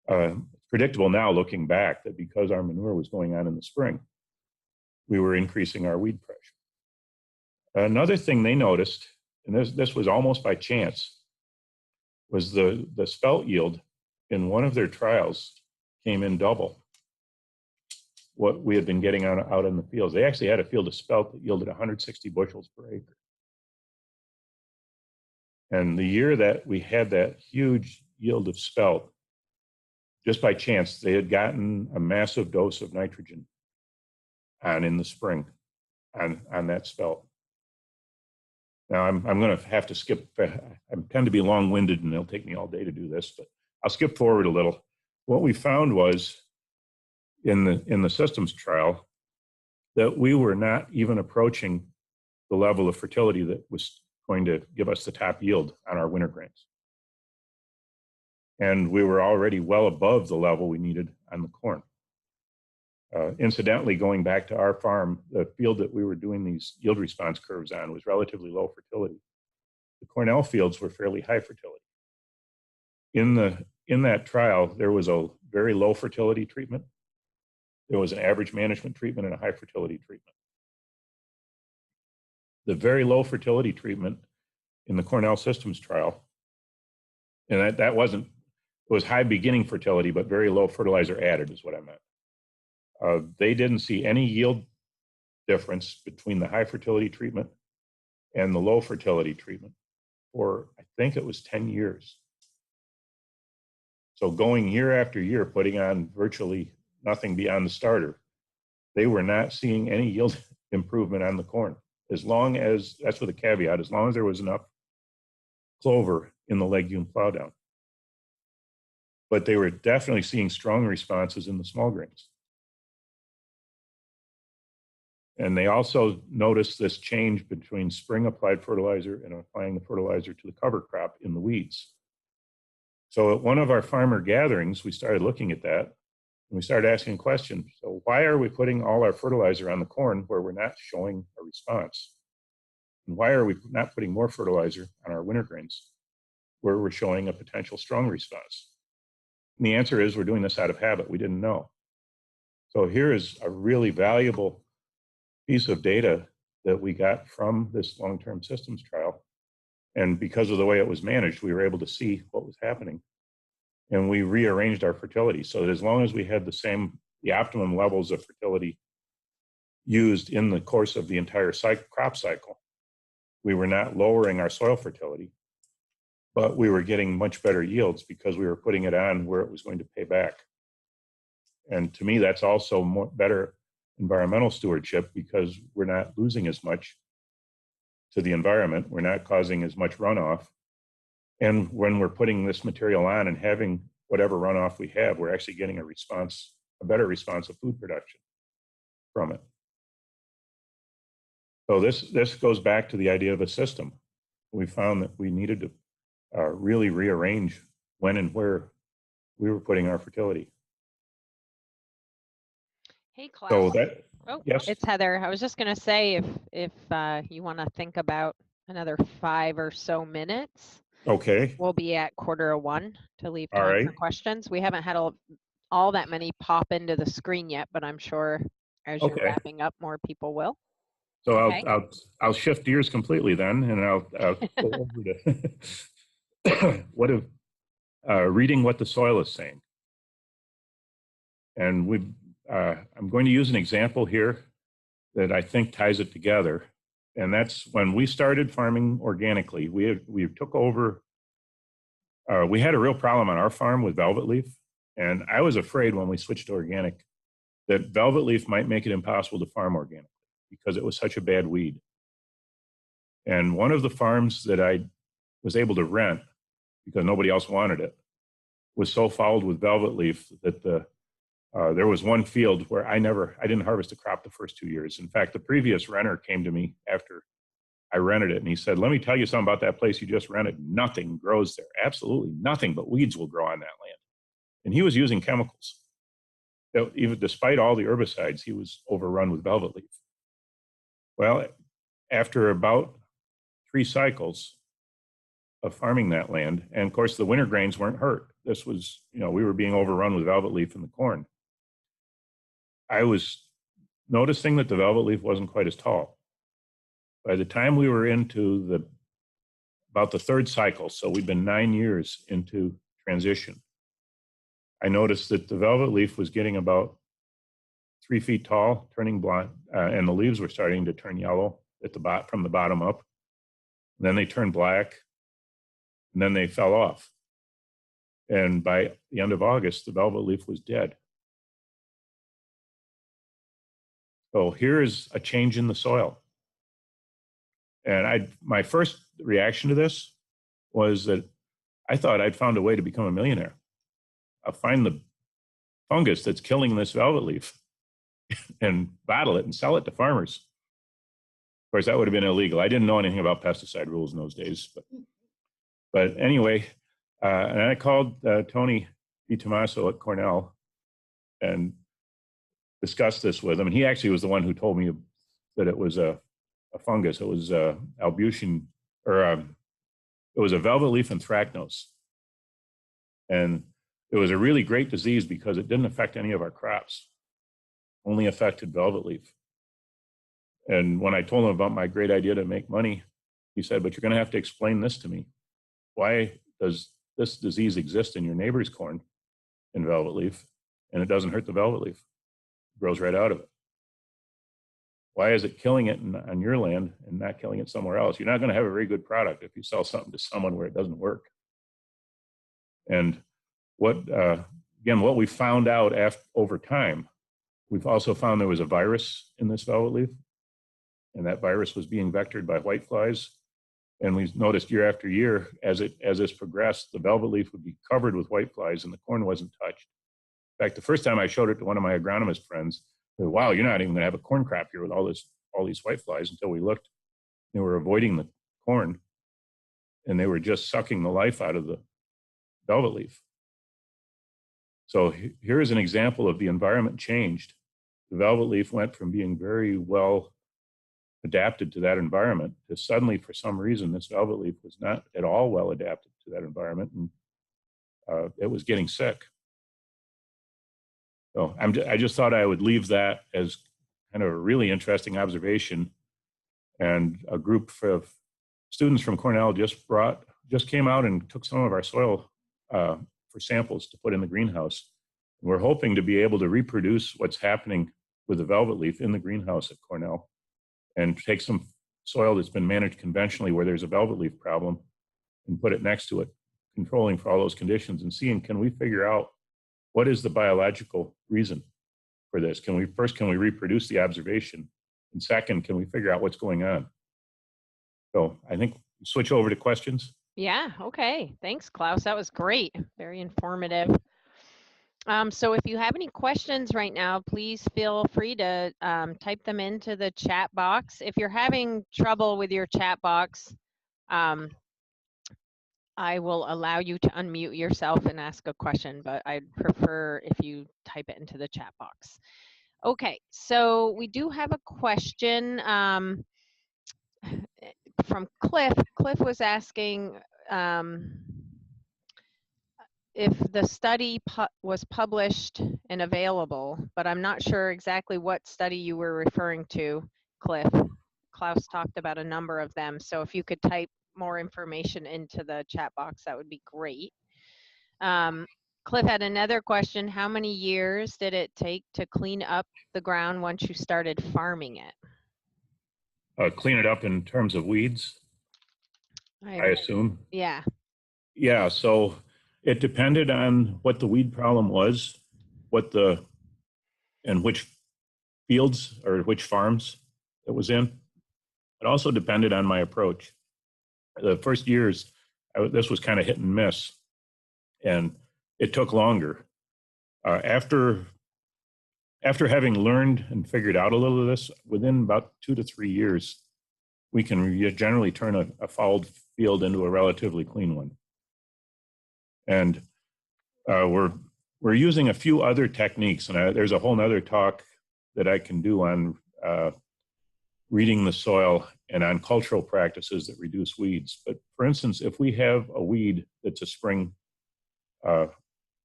Speaker 2: it's predictable now looking back that because our manure was going on in the spring, we were increasing our weed pressure. Another thing they noticed, and this was almost by chance, was the spelt yield in one of their trials came in double what we had been getting out in the fields. They actually had a field of spelt that yielded 160 bushels per acre. And the year that we had that huge yield of spelt, just by chance, they had gotten a massive dose of nitrogen in the spring on that spelt. Now, I'm going to have to skip. I tend to be long-winded, and it'll take me all day to do this, but I'll skip forward a little. What we found was in the systems trial that we were not even approaching the level of fertility that was going to give us the top yield on our winter grains. And we were already well above the level we needed on the corn. Incidentally, going back to our farm, the field that we were doing these yield response curves on was relatively low fertility. The Cornell fields were fairly high fertility. In that trial, there was a very low fertility treatment. There was an average management treatment and a high fertility treatment. The very low fertility treatment in the Cornell systems trial, and that wasn't, it was high beginning fertility, but very low fertilizer added is what I meant. They didn't see any yield difference between the high fertility treatment and the low fertility treatment for, I think it was 10 years. So going year after year, putting on virtually nothing beyond the starter, they were not seeing any yield improvement on the corn. As long as, that's with a caveat, as long as there was enough clover in the legume plowdown. But they were definitely seeing strong responses in the small grains. And they also noticed this change between spring applied fertilizer and applying the fertilizer to the cover crop in the weeds. So at one of our farmer gatherings, we started looking at that, and we started asking a question. So why are we putting all our fertilizer on the corn where we're not showing a response? And why are we not putting more fertilizer on our winter grains where we're showing a potential strong response? And the answer is we're doing this out of habit. We didn't know. So here is a really valuable piece of data that we got from this long-term systems trial. And because of the way it was managed, we were able to see what was happening. And we rearranged our fertility so that as long as we had the optimum levels of fertility used in the course of the entire crop cycle, we were not lowering our soil fertility, but we were getting much better yields because we were putting it on where it was going to pay back. And to me, that's also better environmental stewardship because we're not losing as much to the environment. We're not causing as much runoff. And when we're putting this material on and having whatever runoff we have, we're actually getting a better response of food production from it. So this goes back to the idea of a system. We found that we needed to really rearrange when and where we were putting our fertility.
Speaker 1: Hey, Klaas.
Speaker 2: So that,
Speaker 1: Oh,
Speaker 2: Yes.
Speaker 1: it's Heather. I was just going to say if you want to think about another 5 or so minutes,
Speaker 2: Okay.
Speaker 1: we'll be at 1:45 to leave
Speaker 2: All
Speaker 1: time for
Speaker 2: right.
Speaker 1: questions. We haven't had all that many pop into the screen yet, but I'm sure as you're
Speaker 2: Okay.
Speaker 1: wrapping up, more people will.
Speaker 2: So
Speaker 1: Okay.
Speaker 2: I'll shift gears completely then, and I'll go over to what if reading what the soil is saying. And I'm going to use an example here that I think ties it together. And that's when we started farming organically. We took over. We had a real problem on our farm with velvet leaf, and I was afraid when we switched to organic that velvet leaf might make it impossible to farm organically because it was such a bad weed. And one of the farms that I was able to rent because nobody else wanted it was so fouled with velvet leaf that there was one field where I didn't harvest a crop the first 2 years. In fact, the previous renter came to me after I rented it and he said, "Let me tell you something about that place you just rented. Nothing grows there. Absolutely nothing but weeds will grow on that land." And he was using chemicals. So even despite all the herbicides, he was overrun with velvet leaf. Well, after about 3 cycles of farming that land, and of course the winter grains weren't hurt. This was, we were being overrun with velvet leaf in the corn. I was noticing that the velvet leaf wasn't quite as tall. By the time we were into about the 3rd cycle, so we've been 9 years into transition, I noticed that the velvet leaf was getting about 3 feet tall, turning blonde, and the leaves were starting to turn yellow from the bottom up. And then they turned black, and then they fell off. And by the end of August, the velvet leaf was dead. So here is a change in the soil. And my first reaction to this was that I thought I'd found a way to become a millionaire. I'll find the fungus that's killing this velvet leaf and bottle it and sell it to farmers. Of course, that would have been illegal. I didn't know anything about pesticide rules in those days. But anyway, and I called Tony DiTomaso at Cornell and discussed this with him. And he actually was the one who told me that it was a fungus. It was albutin, or it was a velvet leaf anthracnose. And it was a really great disease because it didn't affect any of our crops, only affected velvet leaf. And when I told him about my great idea to make money, he said, "But you're going to have to explain this to me. Why does this disease exist in your neighbor's corn in velvet leaf, and it doesn't hurt the velvet leaf? It grows right out of it. Why is it killing it on your land and not killing it somewhere else? You're not going to have a very good product if you sell something to someone where it doesn't work." And what we found out over time, we've also found there was a virus in this velvet leaf, and that virus was being vectored by whiteflies. And we noticed year after year, as this progressed, the velvet leaf would be covered with whiteflies, and the corn wasn't touched. In fact, the first time I showed it to one of my agronomist friends, they said, "Wow, you're not even going to have a corn crop here with all these whiteflies." Until we looked, they were avoiding the corn, and they were just sucking the life out of the velvet leaf. So here is an example of the environment changed. The velvet leaf went from being very well adapted to that environment to suddenly, for some reason, this velvet leaf was not at all well adapted to that environment, and it was getting sick. So I just thought I would leave that as kind of a really interesting observation. And a group of students from Cornell just came out and took some of our soil for samples to put in the greenhouse. We're hoping to be able to reproduce what's happening with the velvet leaf in the greenhouse at Cornell and take some soil that's been managed conventionally where there's a velvet leaf problem and put it next to it, controlling for all those conditions and seeing, can we figure out what is the biological reason for this? Can we reproduce the observation? And second, can we figure out what's going on? So I think switch over to questions.
Speaker 1: Yeah, okay. Thanks, Klaus. That was great. Very informative. So if you have any questions right now, please feel free to type them into the chat box. If you're having trouble with your chat box, I will allow you to unmute yourself and ask a question, but I'd prefer if you type it into the chat box. Okay, so we do have a question from Cliff. Cliff was asking if the study was published and available, but I'm not sure exactly what study you were referring to, Cliff. Klaus talked about a number of them, so if you could type more information into the chat box, that would be great. Cliff had another question. How many years did it take to clean up the ground once you started farming it?
Speaker 2: Clean it up in terms of weeds, I assume.
Speaker 1: Yeah.
Speaker 2: Yeah, so it depended on what the weed problem was, and which fields or which farms it was in. It also depended on my approach. The first years, this was kind of hit and miss, and it took longer. After having learned and figured out a little of this, within about 2 to 3 years, we can generally turn a fouled field into a relatively clean one. And we're using a few other techniques, and there's a whole nother talk that I can do on reading the soil and on cultural practices that reduce weeds. But for instance, if we have a weed that's a spring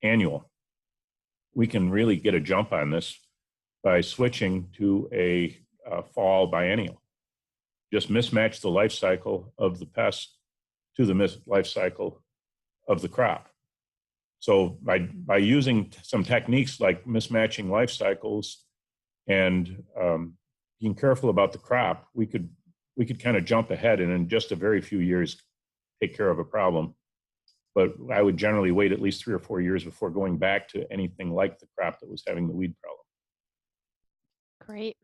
Speaker 2: annual, we can really get a jump on this by switching to a fall biennial. Just mismatch the life cycle of the pest to the life cycle of the crop. So by using some techniques like mismatching life cycles and being careful about the crop, we could kind of jump ahead and in just a very few years take care of a problem. But I would generally wait at least 3 or 4 years before going back to anything like the crop that was having the weed problem.
Speaker 1: Great.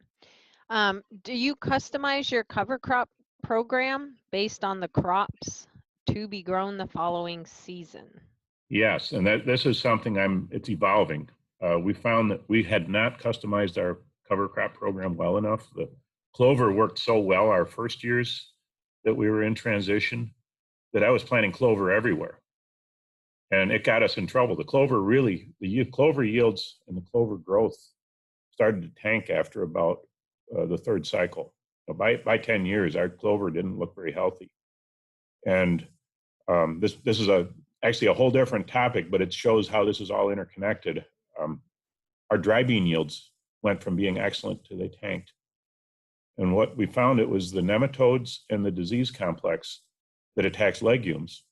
Speaker 1: Do you customize your cover crop program based on the crops to be grown the following season?
Speaker 2: Yes, and this is something it's evolving. We found that we had not customized our cover crop program well enough. The clover worked so well our first years that we were in transition that I was planting clover everywhere. And it got us in trouble. The clover yields and the clover growth started to tank after about the third cycle. By 10 years, our clover didn't look very healthy. And this is actually a whole different topic, but it shows how this is all interconnected. Our dry bean yields went from being excellent to they tanked. And what we found, it was the nematodes and the disease complex that attacks legumes,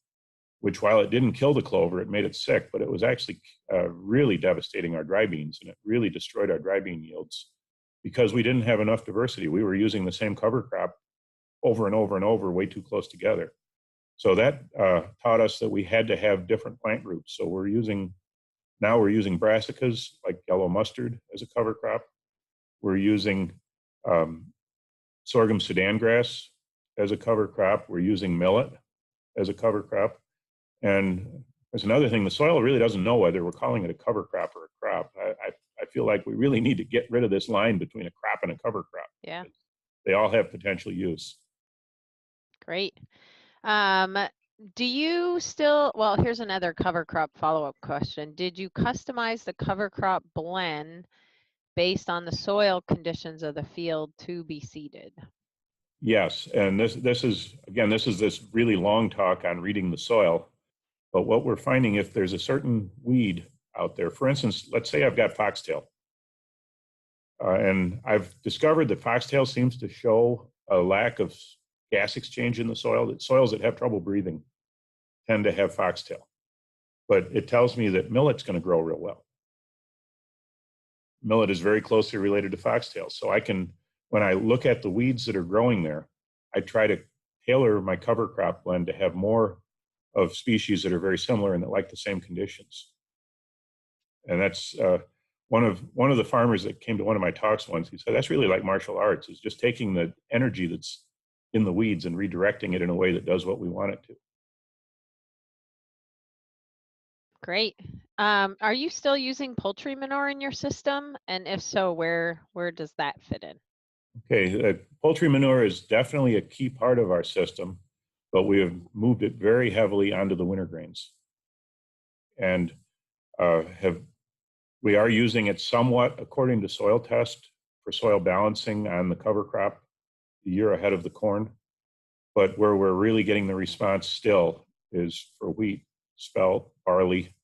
Speaker 2: which while it didn't kill the clover, it made it sick, but it was actually really devastating our dry beans, and it really destroyed our dry bean yields because we didn't have enough diversity. We were using the same cover crop over and over and over, way too close together. So that taught us that we had to have different plant groups. So we're using brassicas like yellow mustard as a cover crop. We're using sorghum Sudan grass as a cover crop. We're using millet as a cover crop. And there's another thing, the soil really doesn't know whether we're calling it a cover crop or a crop. I feel like we really need to get rid of this line between a crop and a cover crop.
Speaker 1: Yeah.
Speaker 2: They all have potential use.
Speaker 1: Great. Do you still, well, here's another cover crop follow-up question. Did you customize the cover crop blend based on the soil conditions of the field to be seeded?
Speaker 2: Yes, and this is this really long talk on reading the soil. But what we're finding, if there's a certain weed out there, for instance, let's say I've got foxtail, and I've discovered that foxtail seems to show a lack of gas exchange in the soil. That soils that have trouble breathing tend to have foxtail. But it tells me that millet's going to grow real well. Millet is very closely related to foxtail. So I can, when I look at the weeds that are growing there, I try to tailor my cover crop blend to have more of species that are very similar and that like the same conditions. And that's one of the farmers that came to one of my talks once. He said, that's really like martial arts, is just taking the energy that's in the weeds and redirecting it in a way that does what we want it to.
Speaker 1: Great. Are you still using poultry manure in your system? And if so, where does that fit in?
Speaker 2: Okay, poultry manure is definitely a key part of our system, but we have moved it very heavily onto the winter grains, and We are using it somewhat according to soil test for soil balancing on the cover crop the year ahead of the corn. But where we're really getting the response still is for wheat, spelt, barley,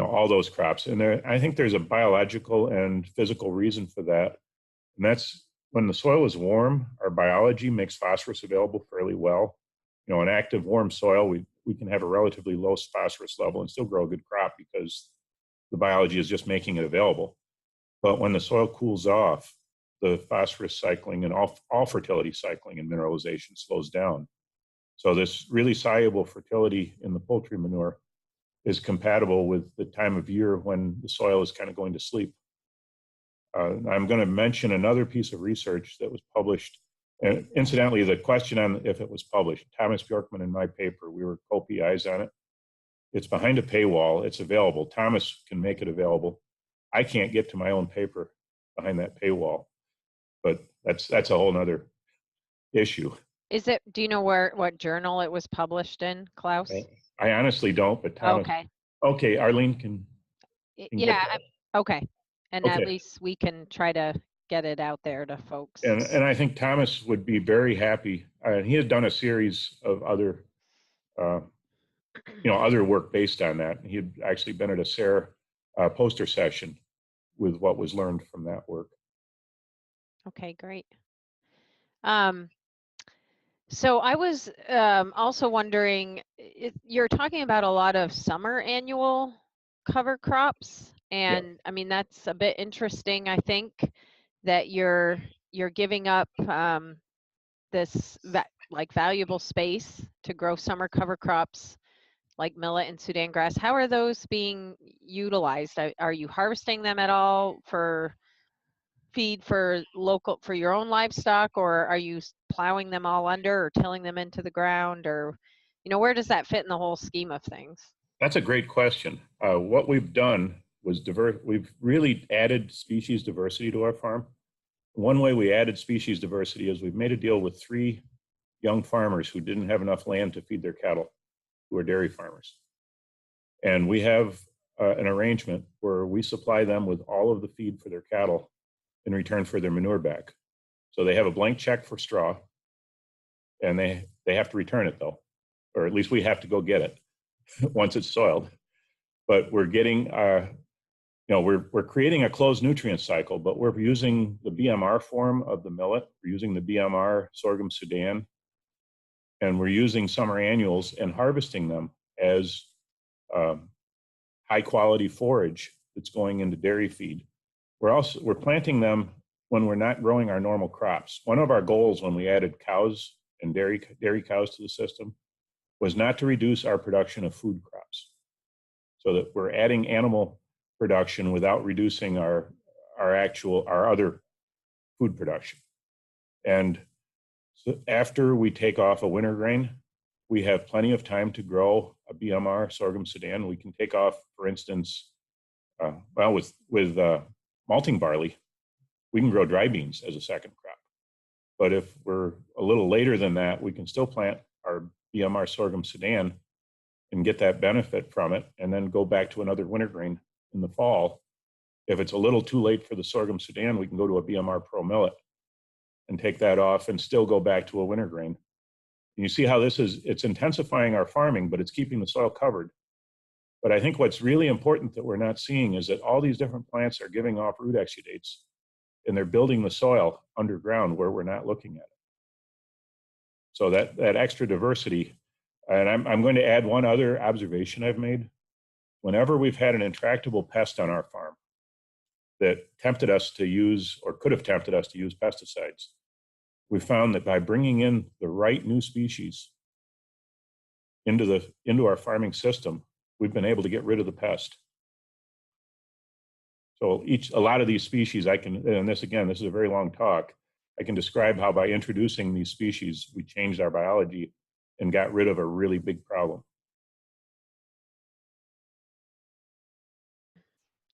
Speaker 2: all those crops. And I think there's a biological and physical reason for that. And that's when the soil is warm, our biology makes phosphorus available fairly well. An active warm soil, we can have a relatively low phosphorus level and still grow a good crop because the biology is just making it available. But when the soil cools off, the phosphorus cycling and all fertility cycling and mineralization slows down. So this really soluble fertility in the poultry manure is compatible with the time of year when the soil is kind of going to sleep. I'm going to mention another piece of research that was published. And incidentally, the question on if it was published, Thomas Bjorkman in my paper, we were co-PIs on it. It's behind a paywall. It's available. Thomas can make it available. I can't get to my own paper behind that paywall, but that's a whole nother issue.
Speaker 1: Do you know what journal it was published in, Klaus?
Speaker 2: I honestly don't, but Thomas. Okay, Arlene can
Speaker 1: yeah, okay. And at least we can try to get it out there to folks.
Speaker 2: And I think Thomas would be very happy. He has done a series of other, other work based on that. He had actually been at a SARE poster session with what was learned from that work.
Speaker 1: Okay, great. So I was also wondering, you're talking about a lot of summer annual cover crops, and I mean that's a bit interesting. I think that you're giving up this valuable space to grow summer cover crops like millet and Sudan grass. How are those being utilized? Are you harvesting them at all for feed for your own livestock, or are you plowing them all under or tilling them into the ground, or where does that fit in the whole scheme of things?
Speaker 2: That's a great question. What we've done was we've really added species diversity to our farm. One way we added species diversity is we've made a deal with 3 young farmers who didn't have enough land to feed their cattle, who are dairy farmers. And we have an arrangement where we supply them with all of the feed for their cattle in return for their manure back. So they have a blank check for straw, and they have to return it though, or at least we have to go get it once it's soiled. But we're getting, we're creating a closed nutrient cycle, but we're using the BMR form of the millet, we're using the BMR sorghum Sudan, and we're using summer annuals and harvesting them as high quality forage that's going into dairy feed. We're planting them when we're not growing our normal crops. One of our goals when we added cows and dairy cows to the system was not to reduce our production of food crops, so that we're adding animal production without reducing our other food production. And so after we take off a winter grain, we have plenty of time to grow a BMR sorghum Sudan. We can take off, for instance, with malting barley, we can grow dry beans as a second crop. But if we're a little later than that, we can still plant our BMR sorghum Sudan and get that benefit from it, and then go back to another winter grain in the fall. If it's a little too late for the sorghum Sudan, we can go to a BMR Pro millet and take that off and still go back to a winter grain. And you see how it's intensifying our farming, but it's keeping the soil covered. But I think what's really important that we're not seeing is that all these different plants are giving off root exudates, and they're building the soil underground where we're not looking at it. So that extra diversity, and I'm going to add one other observation I've made. Whenever we've had an intractable pest on our farm that tempted us to use, or could have tempted us to use pesticides, we found that by bringing in the right new species into our farming system, we've been able to get rid of the pest. So a lot of these species and this is a very long talk, I can describe how by introducing these species, we changed our biology and got rid of a really big problem.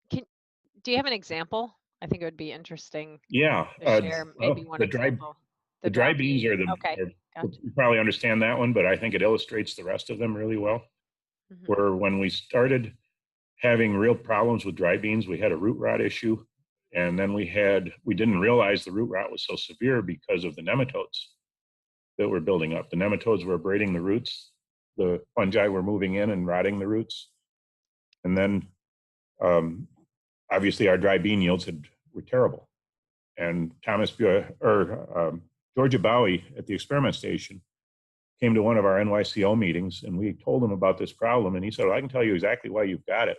Speaker 1: Do you have an example? I think it would be interesting.
Speaker 2: Yeah.
Speaker 1: To share maybe one example.
Speaker 2: The dry beans are
Speaker 1: gotcha.
Speaker 2: You probably understand that one, but I think it illustrates the rest of them really well.
Speaker 1: Mm-hmm.
Speaker 2: Where when we started having real problems with dry beans. We had a root rot issue. And then we didn't realize the root rot was so severe because of the nematodes that were building up. The nematodes were abrading the roots. The fungi were moving in and rotting the roots. And then obviously our dry bean yields were terrible. And Georgia Bowie at the experiment station came to one of our NYCO meetings, and we told him about this problem. And he said, well, I can tell you exactly why you've got it.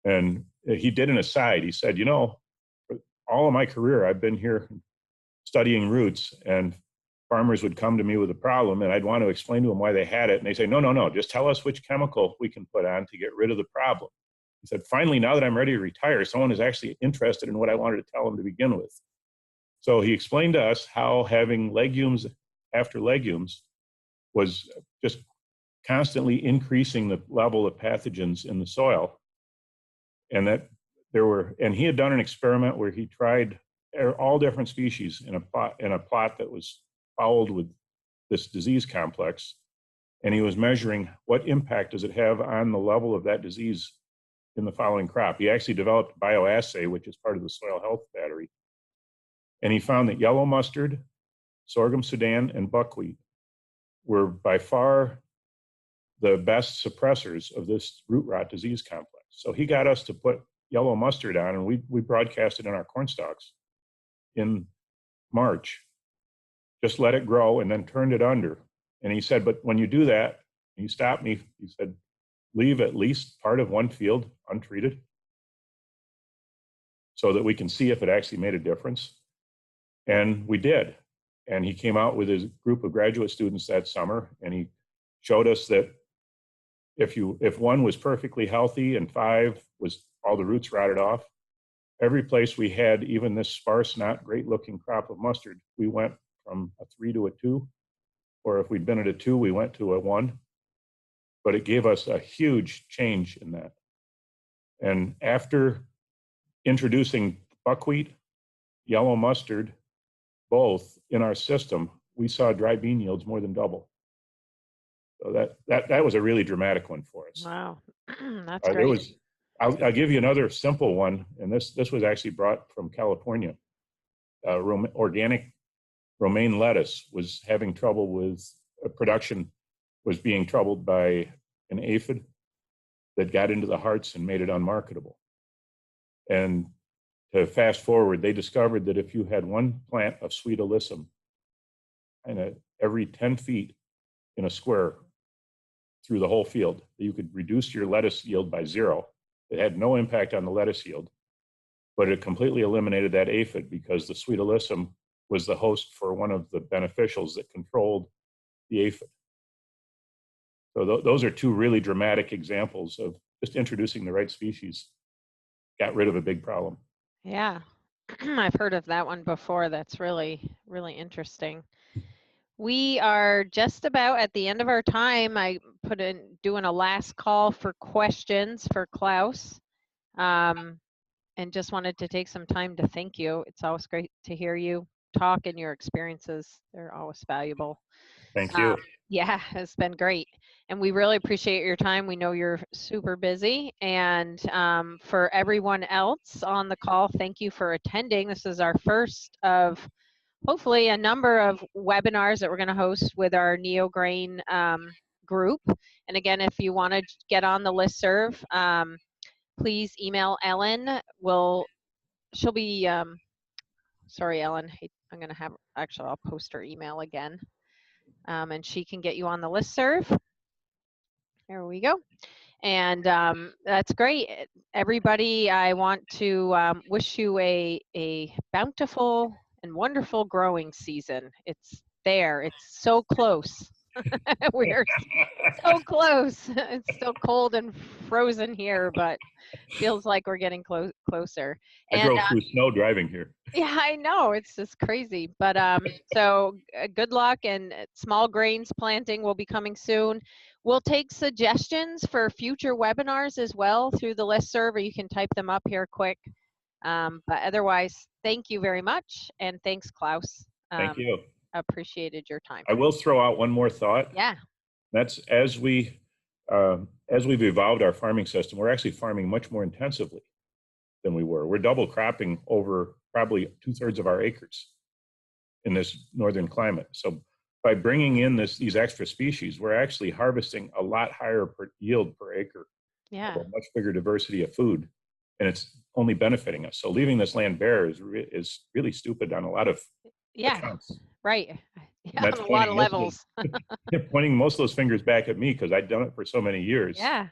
Speaker 2: And he did an aside. He said, you know, all of my career, I've been here studying roots, and farmers would come to me with a problem, and I'd want to explain to them why they had it. And they say, no, no, no, just tell us which chemical we can put on to get rid of the problem. He said, finally, now that I'm ready to retire, someone is actually interested in what I wanted to tell them to begin with. So he explained to us how having legumes after legumes was just constantly increasing the level of pathogens in the soil. And that and he had done an experiment where he tried all different species in a plot that was fouled with this disease complex. And he was measuring what impact does it have on the level of that disease in the following crop. He actually developed bioassay, which is part of the soil health battery. And he found that yellow mustard, sorghum Sudan, and buckwheat were by far the best suppressors of this root rot disease complex. So he got us to put yellow mustard on, and we broadcast it in our corn stalks in March. Just let it grow and then turned it under. And he said, but when you do that, he stopped me, he said, leave at least part of one field untreated so that we can see if it actually made a difference. And we did. And he came out with his group of graduate students that summer, and he showed us that if one was perfectly healthy and 5 was all the roots rotted off, every place we had even this sparse, not great looking crop of mustard, we went from a 3 to a 2, or if we'd been at a 2, we went to a 1. But it gave us a huge change in that. And after introducing buckwheat, yellow mustard, both in our system, we saw dry bean yields more than double. So that was a really dramatic one for us.
Speaker 1: Wow, that's great.
Speaker 2: I'll give you another simple one, and this was actually brought from California. Organic romaine lettuce was having trouble with production, was being troubled by an aphid that got into the hearts and made it unmarketable. And to fast forward, they discovered that if you had one plant of sweet alyssum and every 10 feet in a square through the whole field, you could reduce your lettuce yield by 0. It had no impact on the lettuce yield, but it completely eliminated that aphid because the sweet alyssum was the host for one of the beneficials that controlled the aphid. So those are 2 really dramatic examples of just introducing the right species got rid of a big problem.
Speaker 1: Yeah, I've heard of that one before. That's really, really interesting. We are just about at the end of our time. I put in doing a last call for questions for Klaus, and just wanted to take some time to thank you. It's always great to hear you talk, and your experiences, they're always valuable.
Speaker 2: Thank you.
Speaker 1: Yeah, it's been great. And we really appreciate your time. We know you're super busy. And for everyone else on the call, thank you for attending. This is our first of hopefully a number of webinars that we're going to host with our NEEOGRAIN group. And again, if you want to get on the listserv, please email Ellen. She'll be, sorry, Ellen, I'm going to have, actually, I'll post her email again. And she can get you on the listserv. There we go. And that's great. Everybody, I want to wish you a bountiful and wonderful growing season. It's there. It's so close. We're so close. It's still cold and frozen here, but feels like we're getting closer.
Speaker 2: I drove through snow driving here.
Speaker 1: Yeah, I know. It's just crazy. But so good luck, and small grains planting will be coming soon. We'll take suggestions for future webinars as well through the listserv, or you can type them up here quick. But otherwise, thank you very much. And thanks, Klaus.
Speaker 2: Thank you.
Speaker 1: Appreciated your time.
Speaker 2: I will throw out one more thought.
Speaker 1: Yeah.
Speaker 2: That's as we as we've evolved our farming system, we're actually farming much more intensively than we were. We're double cropping over probably 2/3 of our acres in this northern climate. So by bringing in these extra species, we're actually harvesting a lot higher yield per acre,
Speaker 1: Yeah.
Speaker 2: a much bigger diversity of food, and it's only benefiting us. So leaving this land bare is really stupid on a lot of accounts.
Speaker 1: Right.
Speaker 2: And that's
Speaker 1: On a lot of levels.
Speaker 2: pointing most of those fingers back at me because I've done it for so many years.
Speaker 1: Yeah.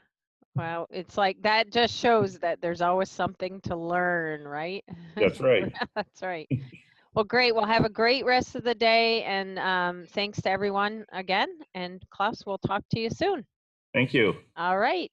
Speaker 1: Well, it's like that just shows that there's always something to learn, right?
Speaker 2: That's right.
Speaker 1: That's right. Well, great. Well, have a great rest of the day. And thanks to everyone again. And Klaas, we'll talk to you soon.
Speaker 2: Thank you.
Speaker 1: All right.